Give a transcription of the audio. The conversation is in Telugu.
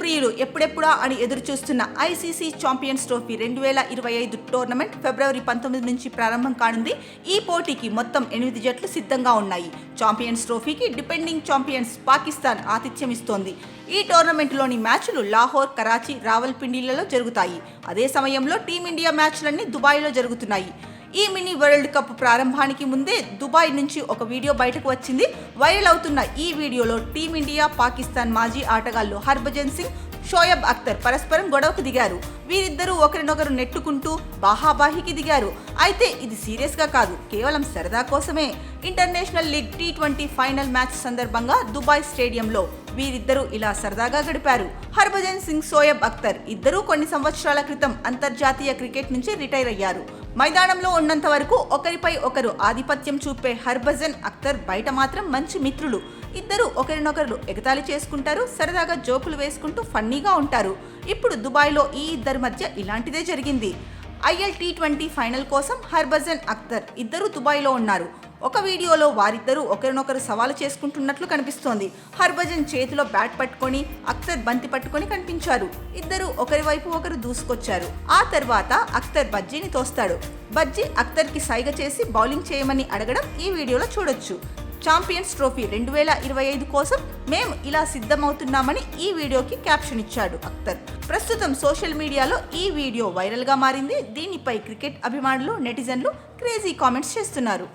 ప్రియులు ఎప్పుడెప్పుడా అని ఎదురు చూస్తున్న ఐసీసీ ఛాంపియన్స్ ట్రోఫీ 2025 టోర్నమెంట్ ఫిబ్రవరి 19 నుంచి ప్రారంభం కానుంది. ఈ పోటీకి మొత్తం 8 జట్లు సిద్ధంగా ఉన్నాయి. ఛాంపియన్స్ ట్రోఫీకి డిపెండింగ్ ఛాంపియన్స్ పాకిస్తాన్ ఆతిథ్యం ఇస్తోంది. ఈ టోర్నమెంట్లోని మ్యాచ్లు లాహోర్, కరాచీ, రావల్పిండిలలో జరుగుతాయి. అదే సమయంలో టీమిండియా మ్యాచ్లన్నీ దుబాయ్లో జరుగుతున్నాయి. ఈ మినీ వరల్డ్ కప్ ప్రారంభానికి ముందే దుబాయ్ నుంచి ఒక వీడియో బయటకు వచ్చింది. వైరల్ అవుతున్న ఈ వీడియోలో టీమిండియా, పాకిస్తాన్ మాజీ ఆటగాళ్లు హర్భజన్ సింగ్, షోయబ్ అఖ్తర్ పరస్పరం గొడవకు దిగారు. వీరిద్దరూ ఒకరినొకరు నెట్టుకుంటూ బాహాబాహికి దిగారు. అయితే ఇది సీరియస్ గా కాదు, కేవలం సరదా కోసమే. International league T20 final match సందర్భంగా దుబాయ్ స్టేడియంలో వీరిద్దరూ ఇలా సరదాగా గడిపారు. హర్భజన్ సింగ్, షోయబ్ అఖ్తర్ ఇద్దరూ కొన్ని సంవత్సరాల క్రితం అంతర్జాతీయ క్రికెట్ నుంచి రిటైర్ అయ్యారు. మైదానంలో ఉన్నంత వరకు ఒకరిపై ఒకరు ఆధిపత్యం చూపే హర్భజన్, అఖ్తర్ బయట మాత్రం మంచి మిత్రులు. ఇద్దరు ఒకరినొకరు ఎగతాళి చేసుకుంటారు, సరదాగా జోకులు వేసుకుంటూ ఫన్నీగా ఉంటారు. ఇప్పుడు దుబాయ్లో ఈ ఇద్దరి మధ్య ఇలాంటిదే జరిగింది. T20 ఫైనల్ కోసం హర్భజన్, అఖ్తర్ ఇద్దరు దుబాయ్లో ఉన్నారు. ఒక వీడియోలో వారిద్దరూ ఒకరినొకరు సవాలు చేసుకుంటున్నట్లు కనిపిస్తోంది. హర్భజన్ చేతిలో బ్యాట్ పట్టుకొని, అఖ్తర్ బంతి పట్టుకొని కనిపించారు. ఇద్దరు ఒకరి వైపు ఒకరు దూసుకొచ్చారు. ఆ తర్వాత అఖ్తర్ బజ్జీని తోస్తాడు. బజ్జీ అఖ్తర్కి సైగ చేసి బౌలింగ్ చేయమని అడగడం ఈ వీడియోలో చూడొచ్చు. ఛాంపియన్స్ ట్రోఫీ 2025 కోసం మేము ఇలా సిద్ధమవుతున్నామని ఈ వీడియోకి క్యాప్షన్ ఇచ్చాడు అఖ్తర్. ప్రస్తుతం సోషల్ మీడియాలో ఈ వీడియో వైరల్గా మారింది. దీనిపై క్రికెట్ అభిమానులు, నెటిజన్లు క్రేజీ కామెంట్స్ చేస్తున్నారు.